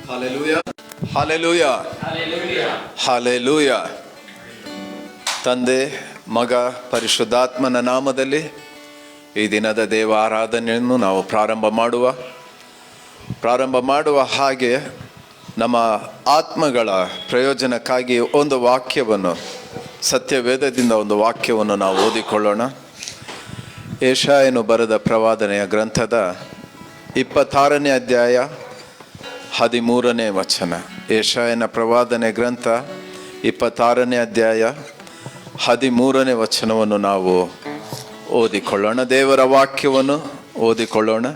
Hallelujah, hallelujah, hallelujah. ತಂದೆ, ಮಗ, ಪರಿಶುದ್ಧಾತ್ಮನ ನಾಮದಲ್ಲಿ ಈ ದಿನದ ದೇವ ಆರಾಧನೆಯನ್ನು ನಾವು ಪ್ರಾರಂಭ ಮಾಡುವ ಹಾಗೆ ನಮ್ಮ ಆತ್ಮಗಳ ಪ್ರಯೋಜನಕ್ಕಾಗಿ ಒಂದು ವಾಕ್ಯವನ್ನು, ಸತ್ಯವೇದದಿಂದ ಒಂದು ವಾಕ್ಯವನ್ನು ನಾವು ಓದಿಕೊಳ್ಳೋಣ. ಯೆಶಾಯನು ಬರೆದ ಪ್ರವಾದನೆಯ ಗ್ರಂಥದ 26ನೇ ಅಧ್ಯಾಯ 13ನೇ ವಚನ. ಯೆಶಾಯನ ಪ್ರವಾದನೆ ಗ್ರಂಥ 26ನೇ ಅಧ್ಯಾಯ 13ನೇ ವಚನವನ್ನು ನಾವು ಓದಿಕೊಳ್ಳೋಣ. ದೇವರ ವಾಕ್ಯವನ್ನು ಓದಿಕೊಳ್ಳೋಣ.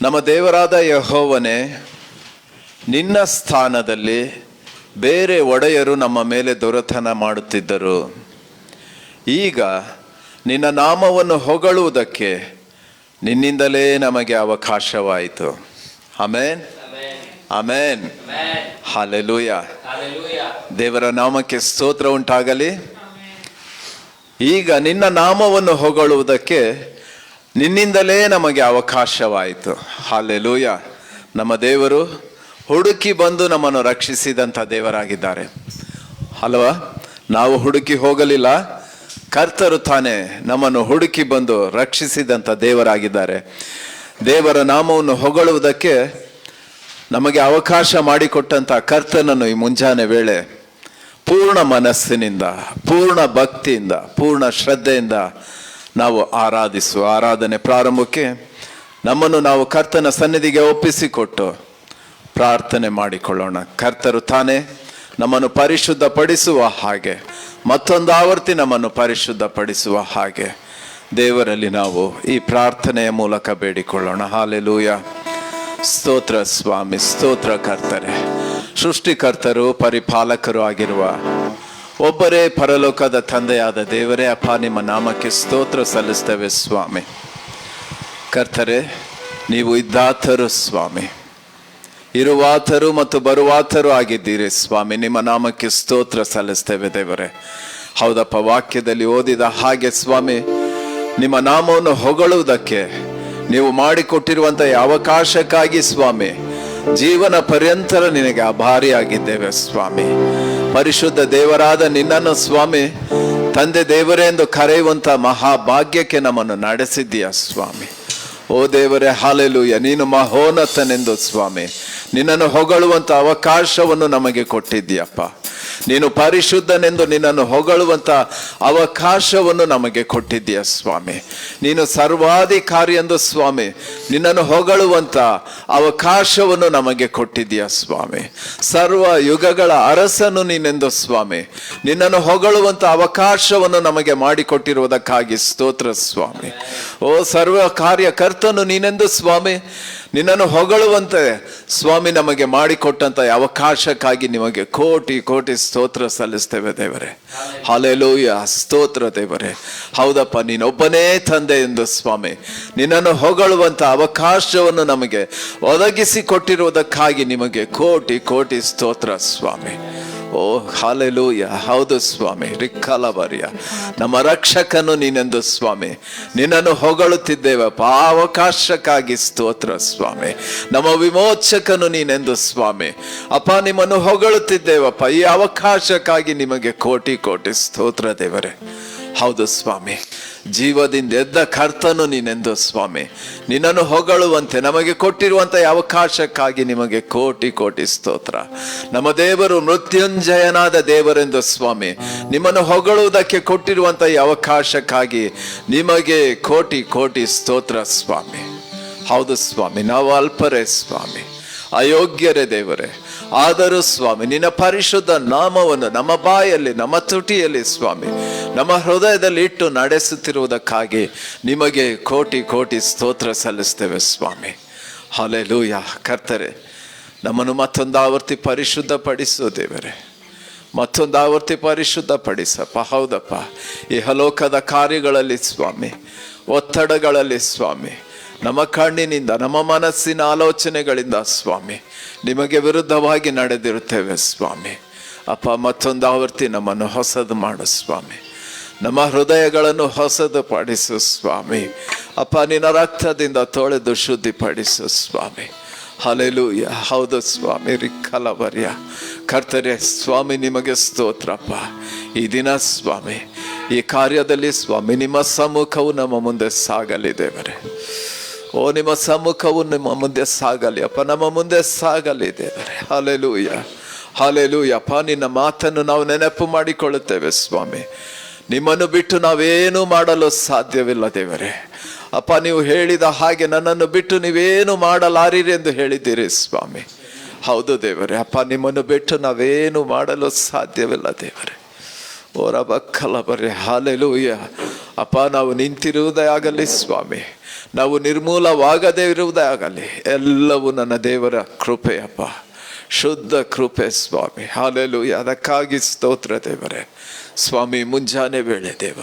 ನಮ್ಮ ದೇವರಾದ ಯೆಹೋವನೇ, ನಿನ್ನ ಸ್ಥಾನದಲ್ಲಿ ಬೇರೆ ಒಡೆಯರು ನಮ್ಮ ಮೇಲೆ ದೊರೆತನ ಮಾಡುತ್ತಿದ್ದರು. ಈಗ ನಿನ್ನ ನಾಮವನ್ನು ಹೊಗಳುವುದಕ್ಕೆ ನಿನ್ನಿಂದಲೇ ನಮಗೆ ಅವಕಾಶವಾಯಿತು. Amen, amen, hallelujah. ದೇವರ ನಾಮಕ್ಕೆ ಸ್ತೋತ್ರ ಉಂಟಾಗಲಿ. ಈಗ ನಿನ್ನ ನಾಮವನ್ನು ಹೊಗಳುವುದಕ್ಕೆ ನಿನ್ನಿಂದಲೇ ನಮಗೆ ಅವಕಾಶವಾಯಿತು. ಹಾಲೆಲೂಯ. ನಮ್ಮ ದೇವರು ಹುಡುಕಿ ಬಂದು ನಮ್ಮನ್ನು ರಕ್ಷಿಸಿದಂಥ ದೇವರಾಗಿದ್ದಾರೆ ಅಲ್ವಾ? ನಾವು ಹುಡುಕಿ ಹೋಗಲಿಲ್ಲ, ಕರ್ತರು ತಾನೇ ನಮ್ಮನ್ನು ಹುಡುಕಿ ಬಂದು ರಕ್ಷಿಸಿದಂಥ ದೇವರಾಗಿದ್ದಾರೆ. ದೇವರ ನಾಮವನ್ನು ಹೊಗಳುವುದಕ್ಕೆ ನಮಗೆ ಅವಕಾಶ ಮಾಡಿಕೊಟ್ಟಂಥ ಕರ್ತನನ್ನು ಈ ಮುಂಜಾನೆ ವೇಳೆ ಪೂರ್ಣ ಮನಸ್ಸಿನಿಂದ, ಪೂರ್ಣ ಭಕ್ತಿಯಿಂದ, ಪೂರ್ಣ ಶ್ರದ್ಧೆಯಿಂದ ನಾವು ಆರಾಧನೆ ಪ್ರಾರಂಭಕ್ಕೆ ನಮ್ಮನ್ನು ನಾವು ಕರ್ತನ ಸನ್ನಿಧಿಗೆ ಒಪ್ಪಿಸಿಕೊಟ್ಟು ಪ್ರಾರ್ಥನೆ ಮಾಡಿಕೊಳ್ಳೋಣ. ಕರ್ತರು ತಾನೇ ನಮ್ಮನ್ನು ಪರಿಶುದ್ಧಪಡಿಸುವ ಹಾಗೆ, ಮತ್ತೊಂದು ಆವರ್ತಿ ನಮ್ಮನ್ನು ಪರಿಶುದ್ಧಪಡಿಸುವ ಹಾಗೆ ದೇವರಲ್ಲಿ ನಾವು ಈ ಪ್ರಾರ್ಥನೆಯ ಮೂಲಕ ಬೇಡಿಕೊಳ್ಳೋಣ. ಹಾಲೆಲೂಯ. ಸ್ತೋತ್ರ ಸ್ವಾಮಿ, ಸ್ತೋತ್ರ ಕರ್ತರೆ. ಸೃಷ್ಟಿಕರ್ತರು, ಪರಿಪಾಲಕರು ಆಗಿರುವ ಒಬ್ಬರೇ ಪರಲೋಕದ ತಂದೆಯಾದ ದೇವರೇ, ಅಪ್ಪ ನಿಮ್ಮ ನಾಮಕ್ಕೆ ಸ್ತೋತ್ರ ಸಲ್ಲಿಸ್ತೇವೆ ಸ್ವಾಮಿ. ಕರ್ತರೆ, ನೀವು ಇದ್ದಾತರು ಸ್ವಾಮಿ, ಇರುವಾತರು ಮತ್ತು ಬರುವಾತರು ಆಗಿದ್ದೀರಿ ಸ್ವಾಮಿ. ನಿಮ್ಮ ನಾಮಕ್ಕೆ ಸ್ತೋತ್ರ ಸಲ್ಲಿಸ್ತೇವೆ ದೇವರೇ. ಹೌದಪ್ಪ, ವಾಕ್ಯದಲ್ಲಿ ಓದಿದ ಹಾಗೆ ಸ್ವಾಮಿ, ನಿಮ್ಮ ನಾಮವನ್ನು ಹೊಗಳುವುದಕ್ಕೆ ನೀವು ಮಾಡಿಕೊಟ್ಟಿರುವಂಥ ಅವಕಾಶಕ್ಕಾಗಿ ಸ್ವಾಮಿ ಜೀವನ ಪರ್ಯಂತರ ನಿನಗೆ ಆಭಾರಿಯಾಗಿದ್ದೇವೆ ಸ್ವಾಮಿ. ಪರಿಶುದ್ಧ ದೇವರಾದ ನಿನ್ನನ್ನು ಸ್ವಾಮಿ ತಂದೆ ದೇವರೇ ಎಂದು ಕರೆಯುವಂಥ ಮಹಾಭಾಗ್ಯಕ್ಕೆ ನಮ್ಮನ್ನು ನಡೆಸಿದ್ದೀಯ ಸ್ವಾಮಿ. ಓ ದೇವರೇ, ಹಾಲೆಲೂಯ. ನೀನು ಮಹೋನ್ನತನೆಂದು ಸ್ವಾಮಿ ನಿನ್ನನ್ನು ಹೊಗಳುವಂಥ ಅವಕಾಶವನ್ನು ನಮಗೆ ಕೊಟ್ಟಿದ್ದೀಯಪ್ಪ. ನೀನು ಪರಿಶುದ್ಧನೆಂದು ನಿನ್ನನ್ನು ಹೊಗಳುವಂಥ ಅವಕಾಶವನ್ನು ನಮಗೆ ಕೊಟ್ಟಿದ್ದೀಯ ಸ್ವಾಮಿ. ನೀನು ಸರ್ವಾಧಿಕಾರಿ ಎಂದು ಸ್ವಾಮಿ ನಿನ್ನನ್ನು ಹೊಗಳುವಂಥ ಅವಕಾಶವನ್ನು ನಮಗೆ ಕೊಟ್ಟಿದ್ದೀಯ ಸ್ವಾಮಿ. ಸರ್ವ ಯುಗಗಳ ಅರಸನು ನೀನೆಂದು ಸ್ವಾಮಿ ನಿನ್ನನ್ನು ಹೊಗಳುವಂಥ ಅವಕಾಶವನ್ನು ನಮಗೆ ಮಾಡಿಕೊಟ್ಟಿರುವುದಕ್ಕಾಗಿ ಸ್ತೋತ್ರ ಸ್ವಾಮಿ. ಓ ಸರ್ವ ಕಾರ್ಯಕರ್ತನು ನೀನೆಂದು ಸ್ವಾಮಿ ನಿನ್ನನ್ನು ಹೊಗಳುವಂತೆ ಸ್ವಾಮಿ ನಮಗೆ ಮಾಡಿಕೊಟ್ಟಂತ ಅವಕಾಶಕ್ಕಾಗಿ ನಿಮಗೆ ಕೋಟಿ ಕೋಟಿ ಸ್ತೋತ್ರ ಸಲ್ಲಿಸ್ತೇವೆ ದೇವರೇ. ಹಾಲೆಲೂಯ, ಸ್ತೋತ್ರ ದೇವರೇ. ಹೌದಪ್ಪ, ನೀನೊಬ್ಬನೇ ತಂದೆ ಎಂದು ಸ್ವಾಮಿ ನಿನ್ನನ್ನು ಹೊಗಳುವಂತ ಅವಕಾಶವನ್ನು ನಮಗೆ ಒದಗಿಸಿ ಕೊಟ್ಟಿರುವುದಕ್ಕಾಗಿ ನಿಮಗೆ ಕೋಟಿ ಕೋಟಿ ಸ್ತೋತ್ರ ಸ್ವಾಮಿ. ಓ ಹಾಲೆಲೂಯ. ಹೌದು ಸ್ವಾಮಿ, ರಿಕ್ಕಲಬರಿಯ. ನಮ್ಮ ರಕ್ಷಕನು ನೀನೆಂದು ಸ್ವಾಮಿ ನಿನ್ನನ್ನು ಹೊಗಳುತ್ತಿದ್ದೇವಪ್ಪ. ಆ ಅವಕಾಶಕ್ಕಾಗಿ ಸ್ತೋತ್ರ ಸ್ವಾಮಿ. ನಮ್ಮ ವಿಮೋಚಕನು ನೀನೆಂದು ಸ್ವಾಮಿ ಅಪ್ಪ ನಿಮ್ಮನ್ನು ಹೊಗಳುತ್ತಿದ್ದೇವಪ್ಪ. ಈ ಅವಕಾಶಕ್ಕಾಗಿ ನಿಮಗೆ ಕೋಟಿ ಕೋಟಿ ಸ್ತೋತ್ರ ದೇವರೇ. ಹೌದು ಸ್ವಾಮಿ, ಜೀವದಿಂದ ಎದ್ದ ಕರ್ತನು ನೀನೆಂದು ಸ್ವಾಮಿ ನಿನ್ನನ್ನು ಹೊಗಳುವಂತೆ ನಮಗೆ ಕೊಟ್ಟಿರುವಂಥ ಅವಕಾಶಕ್ಕಾಗಿ ನಿಮಗೆ ಕೋಟಿ ಕೋಟಿ ಸ್ತೋತ್ರ. ನಮ್ಮ ದೇವರು ಮೃತ್ಯುಂಜಯನಾದ ದೇವರೆಂದು ಸ್ವಾಮಿ ನಿಮ್ಮನ್ನು ಹೊಗಳುವುದಕ್ಕೆ ಕೊಟ್ಟಿರುವಂಥ ಈ ಅವಕಾಶಕ್ಕಾಗಿ ನಿಮಗೆ ಕೋಟಿ ಕೋಟಿ ಸ್ತೋತ್ರ ಸ್ವಾಮಿ. ಹೌದು ಸ್ವಾಮಿ, ನಾವು ಅಲ್ಪರೇ ಸ್ವಾಮಿ, ಅಯೋಗ್ಯರೇ ದೇವರೇ. ಆದರೂ ಸ್ವಾಮಿ ನಿನ್ನ ಪರಿಶುದ್ಧ ನಾಮವನ್ನು ನಮ್ಮ ಬಾಯಲ್ಲಿ, ನಮ್ಮ ತುಟಿಯಲ್ಲಿ ಸ್ವಾಮಿ ನಮ್ಮ ಹೃದಯದಲ್ಲಿ ಇಟ್ಟು ನಡೆಸುತ್ತಿರುವುದಕ್ಕಾಗಿ ನಿಮಗೆ ಕೋಟಿ ಕೋಟಿ ಸ್ತೋತ್ರ ಸಲ್ಲಿಸ್ತೇವೆ ಸ್ವಾಮಿ. ಹಾಲೆಲೂಯ. ಕರ್ತರೆ, ನಮ್ಮನ್ನು ಮತ್ತೊಂದು ಆವರ್ತಿ ಪರಿಶುದ್ಧಪಡಿಸು ದೇವರೇ, ಮತ್ತೊಂದು ಆವರ್ತಿ ಪರಿಶುದ್ಧಪಡಿಸಪ್ಪ. ಹೌದಪ್ಪ, ಈ ಹಲೋಕದ ಕಾರ್ಯಗಳಲ್ಲಿ ಸ್ವಾಮಿ, ಒತ್ತಡಗಳಲ್ಲಿ ಸ್ವಾಮಿ, ನಮ್ಮ ಕಣ್ಣಿನಿಂದ, ನಮ್ಮ ಮನಸ್ಸಿನ ಆಲೋಚನೆಗಳಿಂದ ಸ್ವಾಮಿ ನಿಮಗೆ ವಿರುದ್ಧವಾಗಿ ನಡೆದಿರುತ್ತೇವೆ ಸ್ವಾಮಿ. ಅಪ್ಪ, ಮತ್ತೊಂದು ಆವರ್ತಿ ನಮ್ಮನ್ನು ಹೊಸದು ಮಾಡು ಸ್ವಾಮಿ. ನಮ್ಮ ಹೃದಯಗಳನ್ನು ಹೊಸದು ಪಡಿಸು ಸ್ವಾಮಿ. ಅಪ್ಪ, ನಿನ್ನ ರಕ್ತದಿಂದ ತೊಳೆದು ಶುದ್ಧಿಪಡಿಸು ಸ್ವಾಮಿ. ಹಲ್ಲೆಲೂಯ. ಹೌದು ಸ್ವಾಮಿ, ರಿಕ್ಕಲಬರ್ಯ. ಕರ್ತರೇ ಸ್ವಾಮಿ, ನಿಮಗೆ ಸ್ತೋತ್ರಪ್ಪ. ಈ ದಿನ ಸ್ವಾಮಿ, ಈ ಕಾರ್ಯದಲ್ಲಿ ಸ್ವಾಮಿ, ನಿಮ್ಮ ಸಮ್ಮುಖವು ನಮ್ಮ ಮುಂದೆ ಸಾಗಲಿ ದೇವರೇ. ಓ, ನಿಮ್ಮ ಸಮ್ಮುಖವು ನಿಮ್ಮ ಮುಂದೆ ಸಾಗಲಿ ಅಪ್ಪ, ನಮ್ಮ ಮುಂದೆ ಸಾಗಲಿ ದೇವರೇ. Hallelujah, hallelujah. ಅಪ್ಪ, ನಿನ್ನ ಮಾತನ್ನು ನಾವು ನೆನಪು ಮಾಡಿಕೊಳ್ಳುತ್ತೇವೆ ಸ್ವಾಮಿ. ನಿಮ್ಮನ್ನು ಬಿಟ್ಟು ನಾವೇನು ಮಾಡಲು ಸಾಧ್ಯವಿಲ್ಲ ದೇವರೇ. ಅಪ್ಪ, ನೀವು ಹೇಳಿದ ಹಾಗೆ ನನ್ನನ್ನು ಬಿಟ್ಟು ನೀವೇನು ಮಾಡಲಾರಿರಿ ಎಂದು ಹೇಳಿದ್ದೀರಿ ಸ್ವಾಮಿ. ಹೌದು ದೇವರೇ. ಅಪ್ಪ, ನಿಮ್ಮನ್ನು ಬಿಟ್ಟು ನಾವೇನು ಮಾಡಲು ಸಾಧ್ಯವಿಲ್ಲ ದೇವರೇ. ಓ ರಬಕ್ಕಲ ಬರ್ರೆ. ಹಲ್ಲೆಲೂಯ. ಅಪ್ಪ, ನಾವು ನಿಂತಿರುವುದೇ ಆಗಲಿ ಸ್ವಾಮಿ, ನಾವು ನಿರ್ಮೂಲವಾಗದೇ ಇರುವುದೇ ಆಗಲಿ, ಎಲ್ಲವೂ ನನ್ನ ದೇವರ ಕೃಪೆಯಪ್ಪ, ಶುದ್ಧ ಕೃಪೆ ಸ್ವಾಮಿ. ಹಲ್ಲೆಲೂಯ. ಅದಕ್ಕಾಗಿ ಸ್ತೋತ್ರ ದೇವರೇ. ಸ್ವಾಮಿ, ಮುಂಜಾನೆ ವೇಳೆ ದೇವ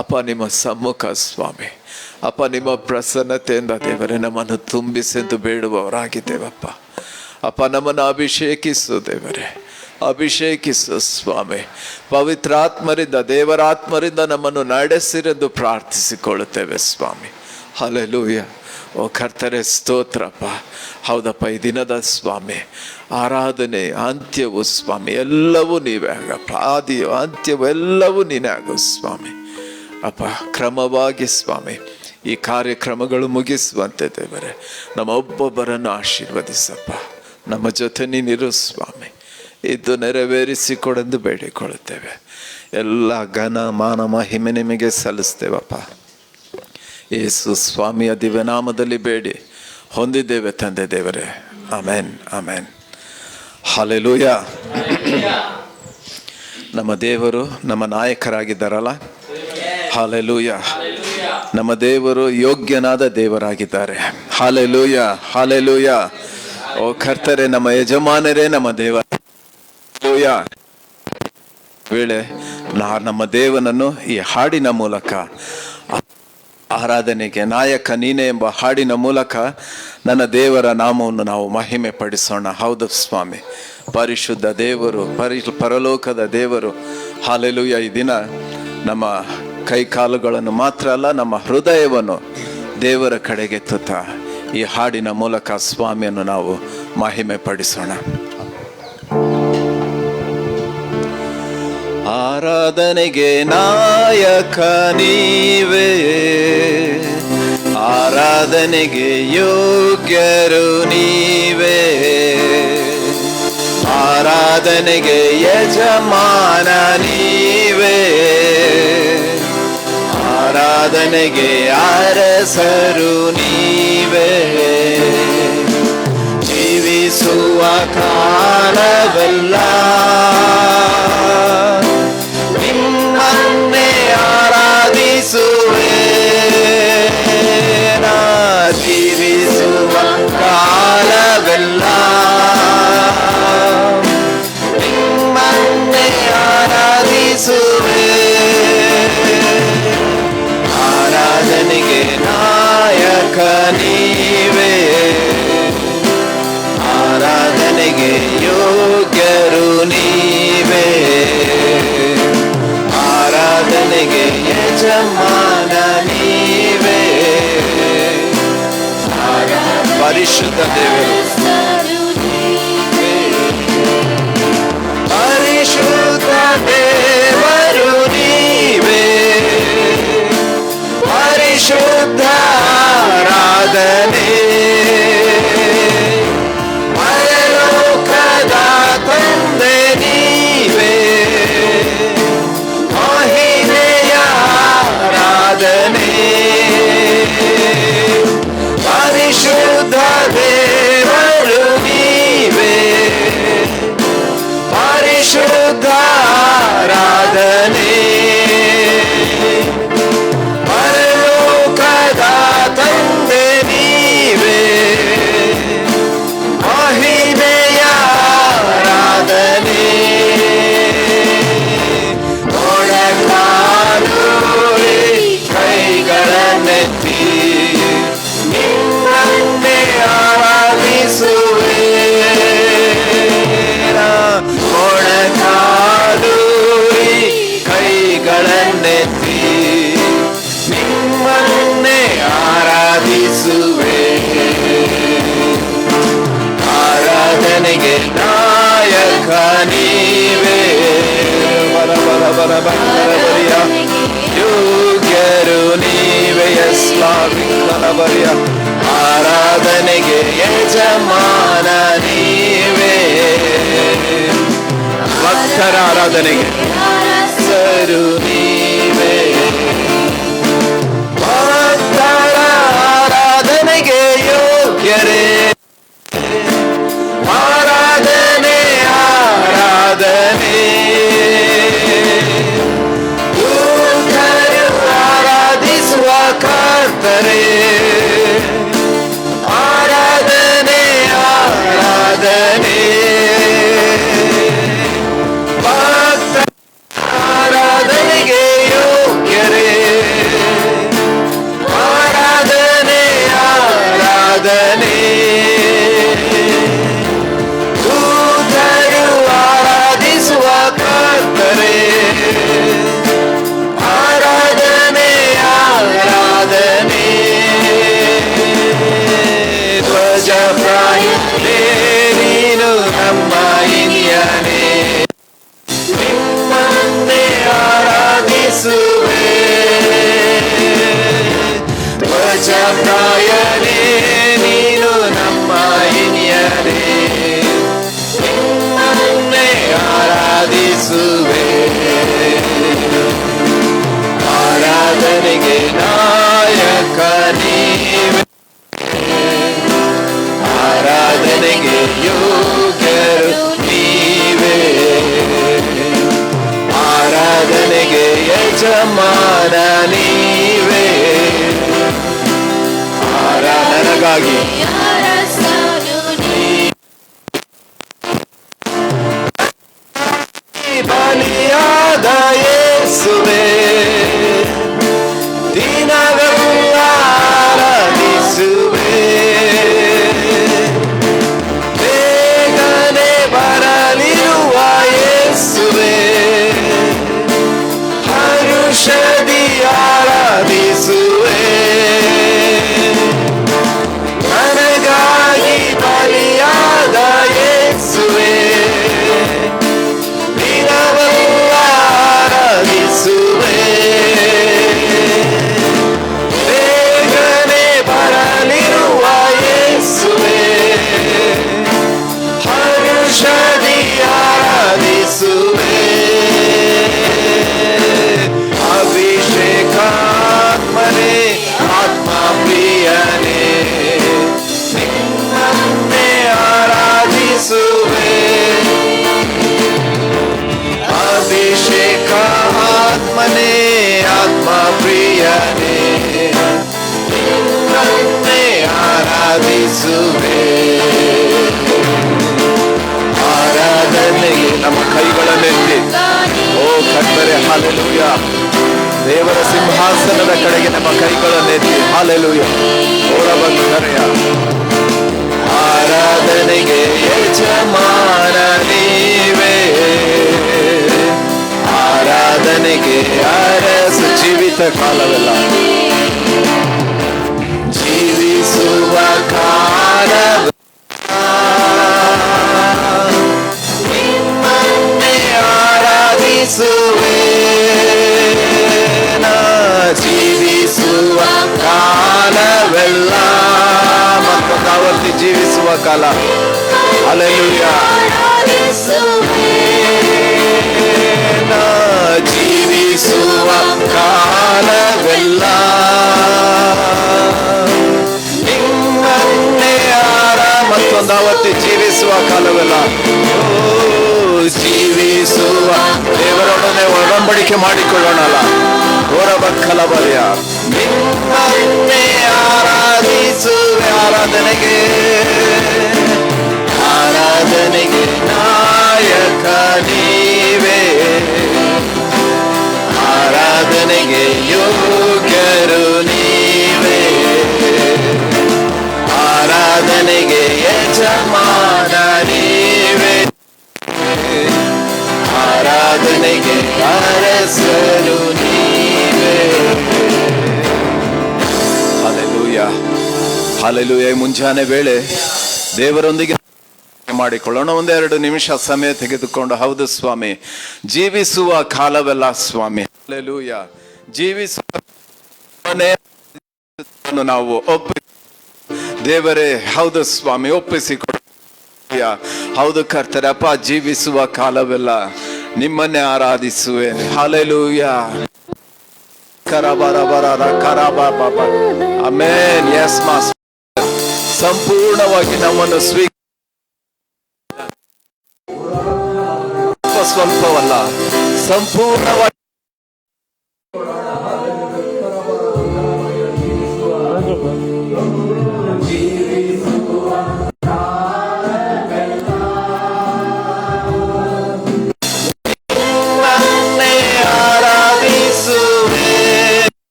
ಅಪ್ಪ, ನಿಮ್ಮ ಸಮ್ಮುಖ ಸ್ವಾಮಿ, ಅಪ್ಪ, ನಿಮ್ಮ ಪ್ರಸನ್ನತೆಯಿಂದ ದೇವರೇ ನಮ್ಮನ್ನು ತುಂಬಿಸೆಂದು ಬೇಡುವವರಾಗಿದ್ದೇವಪ್ಪ. ಅಪ್ಪ, ನಮ್ಮನ್ನು ಅಭಿಷೇಕಿಸು ದೇವರೇ, ಅಭಿಷೇಕಿಸು ಸ್ವಾಮಿ. ಪವಿತ್ರಾತ್ಮರಿಂದ, ದೇವರಾತ್ಮರಿಂದ ನಮ್ಮನ್ನು ನಡೆಸಿರೆಂದು ಪ್ರಾರ್ಥಿಸಿಕೊಳ್ಳುತ್ತೇವೆ ಸ್ವಾಮಿ. ಹಲ್ಲೆಲೂಯ. ಓ ಕರ್ತರೇ, ಸ್ತೋತ್ರಪ್ಪ. ಹೌದಪ್ಪ, ಈ ದಿನದ ಸ್ವಾಮಿ ಆರಾಧನೆ ಅಂತ್ಯವು ಸ್ವಾಮಿ ಎಲ್ಲವೂ ನೀವೇ ಆಗಪ್ಪ. ಆದಿಯು ಅಂತ್ಯವು ಎಲ್ಲವೂ ನೀನೇ ಆಗು ಸ್ವಾಮಿ. ಅಪ್ಪ, ಕ್ರಮವಾಗಿ ಸ್ವಾಮಿ ಈ ಕಾರ್ಯಕ್ರಮಗಳು ಮುಗಿಸುವಂತೆ ದೇವರೇ ನಮ್ಮ ಒಬ್ಬೊಬ್ಬರನ್ನು ಆಶೀರ್ವದಿಸಪ್ಪ. ನಮ್ಮ ಜೊತೆ ನೀನಿರು ಸ್ವಾಮಿ, ಇದ್ದು ನೆರವೇರಿಸಿಕೊಡೆಂದು ಬೇಡಿಕೊಳ್ಳುತ್ತೇವೆ. ಎಲ್ಲ ಘನ ಮಾನ ಮಹಿಮೆ ನಿಮಗೆ ಸಲ್ಲಿಸ್ತೇವಪ್ಪ. ಯೇಸು ಸ್ವಾಮಿಯ ದಿವ್ಯನಾಮದಲ್ಲಿ ಬೇಡಿ ಹೊಂದಿದ್ದೇವೆ ತಂದೆ ದೇವರೇ. Amen, amen. ಹಲ್ಲೆಲೂಯ. ನಮ್ಮ ದೇವರು ನಮ್ಮ ನಾಯಕರಾಗಿದ್ದಾರಲ್ಲ. ಹಲ್ಲೆಲೂಯ. ನಮ್ಮ ದೇವರು ಯೋಗ್ಯನಾದ ದೇವರಾಗಿದ್ದಾರೆ. Hallelujah, hallelujah. ಓ ಕರ್ತರೆ, ನಮ್ಮ ಯಜಮಾನರೇ ನಮ್ಮ ದೇವ. ವೇಳೆ ನಮ್ಮ ದೇವನನ್ನು ಈ ಹಾಡಿನ ಮೂಲಕ ಆರಾಧನೆಗೆ ನಾಯಕ ನೀನೆ ಎಂಬ ಹಾಡಿನ ಮೂಲಕ ನನ್ನ ದೇವರ ನಾಮವನ್ನು ನಾವು ಮಹಿಮೆ ಪಡಿಸೋಣ. ಹೌದು ಸ್ವಾಮಿ, ಪರಿಶುದ್ಧ ದೇವರು, ಪರಲೋಕದ ದೇವರು. ಹಲ್ಲೆಲೂಯ. ಈ ದಿನ ನಮ್ಮ ಕೈಕಾಲುಗಳನ್ನು ಮಾತ್ರ ಅಲ್ಲ, ನಮ್ಮ ಹೃದಯವನ್ನು ದೇವರ ಕಡೆಗೆ ಎತ್ತುತ್ತಾ ಈ ಹಾಡಿನ ಮೂಲಕ ಸ್ವಾಮಿಯನ್ನು ನಾವು ಮಹಿಮೆ ಪಡಿಸೋಣ. ಆರಾಧನೆಗೆ ನಾಯಕ ನೀವೇ, ಆರಾಧನೆಗೆ ಯೋಗ್ಯರು ನೀವೇ, ಆರಾಧನೆಗೆ ಯಜಮಾನ ನೀವೇ, ಆರಾಧನೆಗೆ ಅರಸರು ನೀವೇ. ಜೀವಿಸುವ ಕಾಲವೆಲ್ಲ ನಿಮ್ಮನ್ನೇ ಆರಾಧಿಸುವೆ. ಜೀವಿಸುವ ಕಾಲವೆಲ್ಲ ನಿಮ್ಮನ್ನೇ ಆರಾಧಿಸುವೆ. ಆರಾಧನೆಗೆ ನಾಯಕ ನೀವೇ, ಆರಾಧನೆಗೆ ಯೋಗ್ಯರು ನೀವೇ, ಆರಾಧನೆಗೆ ಯಜಮಾನ ನೀವೇ. ಪರಿಶುದ್ಧ ದೇವರು, ಪರಿಶುದ್ಧ ದೇವರು ನೀವೇ, ಪರಿಶುದ್ಧ ಆರಾಧನೆ. ಪರಲೋಕದ ತಂದೆ ನೀವೇ, ಮಹಿಮೆಯ ಆರಾಧನೆ. ಪರಿಶುದ್ಧ ದೇವರು ನೀವೇ, ಪರಿಶುದ್ಧ ಆರಾಧನೆ. ಪರಲೋಕದ ತಂದೆ ನೀವೇ, ಆರಾಧನೆಗೆ ನಾಯಕ ನೀವೇ. ಬರ ಬರ ಬರ ಬರಿಯ ಯೋಗ್ಯರು ನೀವೇ. ಸ್ವಾಮಿ ಕಲಬರಿಯ ಆರಾಧನೆಗೆ ಯಜಮಾನ ನೀವೇ. ಭಕ್ತರ ಆರಾಧನೆಗೆ ಸರು ನೀವೇ. ಭಕ್ತರ ಆರಾಧನೆಗೆ ಯೋಗ್ಯರೇ. ಆರಾಧನೆ ಆರಾಧನೆ ಆರಾಧಿಸುವ ಕರ್ತರೇ. ಆರಾಧನೆ ಆರಾಧನೆ ಆರಾಧನೆಗೆ ಯೋಗ್ಯರೇ. ಆರಾಧನೆ ಆರಾಧನೆ ದೂತರು ಆರಾಧಿಸುವ ಕರ್ತರೇ. ಆರಾಧನೆ ಆರಾಧನೆ ಧ್ವಜಪ್ರಾಯನೇ ನೀನು ನಮ್ಮ ಹಿರಿಯನೇ. ನಿಮ್ಮನ್ನೇ ಆರಾಧಿಸುವೆ. ಧ್ವಜಪ್ರಾಯನೇ ನೀನು ನಮ್ಮ ಹಿರಿಯನೇ. ನಿಮ್ಮನ್ನೇ ಆರಾಧಿಸುವೆ. ಆರಾಧನೆಗೆ ನಾಯಕ ನೀವೇ. ಆರಾಧನೆಗೆ ಯೋಗ್ಯರು ನೀವೇ. ಆರಾಧನೆಗೆ ಯಜಮಾನ ನೀವೇ. ಆರಾಧನೆಗಾಗಿ ಬಲಿಯಾದ ಯೇಸುವೇ. ದಿನವೆಲ್ಲ ಆರಾಧಿಸುವೆ. ಬೇಗನೆ ಬರಲಿರುವ ಯೇಸುವೇ. ಹರುಷದಿ ಆರಾಧಿಸುವೆ. ನನಗಾಗಿ ಬಲಿಯಾದ ಯೇಸುವೇ. ದಿನವೆಲ್ಲ ಆರಾಧಿಸುವೆ. ಬೇಗನೆ ಬರಲಿರುವ ಯೇಸುವೇ. ಹರುಷದಿ ಆರಾಧಿಸುವೆ. ಅಭಿಷೇಕಾತ್ಮನೇ ಆತ್ಮ ಪ್ರಿಯನೇ. ನಿಮ್ಮನ್ನೇ ಆರಾಧಿಸುವೆ. ಅಭಿಷೇಕ ಆತ್ಮನೇ ಆತ್ಮ ಪ್ರಿಯನೇ. ನಿಮ್ಮನ್ನೇ ಆರಾಧಿಸುವೆ. ಆರಾಧನೆಗೆ ನಮ್ಮ ಕೈಗಳನ್ನೆತ್ತಿ ಓ ಕರ್ತರೇ ಹಾಲೆಲೂಯ. ದೇವರ ಸಿಂಹಾಸನದ ಕಡೆಗೆ ನಮ್ಮ ಕೈಗಳನ್ನೆತ್ತಿ ಹಾಲೆಲೂಯ. ಓಡ ಬಂದರೆಯ ಆರಾಧನೆಗೆ ಯಜಮಾನ ನೀವೇ. ಆರಾಧನೆಗೆ ಅರಸು. ಜೀವಿತ ಕಾಲವೆಲ್ಲ ಜೀವಿಸುವ ಕಾಲ ನಿಮ್ಮನ್ನೇ ಆರಾಧಿಸುವೆ. ಜೀವಿಸುವ ಕಾಲವೆಲ್ಲ ಮತ್ತೊಂದಾವರ್ತಿ ಜೀವಿಸುವ ಕಾಲ. ಹಲ್ಲೆಲೂಯ. ಜೀವಿಸುವ ಕಾಲವೆಲ್ಲ ನಿಮ್ಮನ್ನೇ ಮತ್ತೊಂದಾವರ್ತಿ ಜೀವಿಸುವ ಕಾಲವೆಲ್ಲ. ಜೀವಿಸುವ ದೇವರೊಡನೆ ಒಡಂಬಡಿಕೆ ಮಾಡಿಕೊಳ್ಳೋಣಲ್ಲ. ಹೊರಬಕ್ಕಲ ಬರೆಯ ನಿಮ್ಮನ್ನೇ ಆರಾಧಿಸುವೆ. ಆರಾಧನೆಗೆ ಆರಾಧನೆಗೆ ನಾಯಕ ನೀವೇ. ಆರಾಧನೆಗೆ ಯೋಗ್ಯರು ನೀವೇ. ಆರಾಧನೆಗೆ ಯಜಮಾನ ನೀವೇ. ಆರಾಧನೆಗೆ ಅರಸರು ನೀವೇ. ಹಲ್ಲೆಲೂಯ. ಹಲ್ಲೆಲೂಯ. ಮುಂಜಾನೆ ವೇಳೆ ದೇವರೊಂದಿಗೆ ಮಾಡಿಕೊಳ್ಳೋಣ. ಒಂದೆರಡು ನಿಮಿಷ ಸಮಯ ತೆಗೆದುಕೊಂಡು, ಹೌದು ಸ್ವಾಮಿ, ಜೀವಿಸುವ ಕಾಲವೆಲ್ಲ ಸ್ವಾಮಿ, ಹಲ್ಲೆಲೂಯ, ಜೀವಿಸುವ ನಾವು ದೇವರೇ, ಹೌದು ಸ್ವಾಮಿ, ಒಪ್ಪಿಸಿಕೊಡ. ಹೌದು ಕರ್ತರೆ, ಅಪ್ಪ, ಜೀವಿಸುವ ಕಾಲವೆಲ್ಲ ನಿಮ್ಮನ್ನೇ ಆರಾಧಿಸುವೆ. ಹಲ್ಲೆಲೂಯ. ಆಮೆನ್. ಯೆಸ್ ಮಾಸ್ಟರ್, ಸಂಪೂರ್ಣವಾಗಿ ನಮ್ಮನ್ನು ಸ್ವಲ್ಪವಲ್ಲ, ಸಂಪೂರ್ಣವಾಗಿ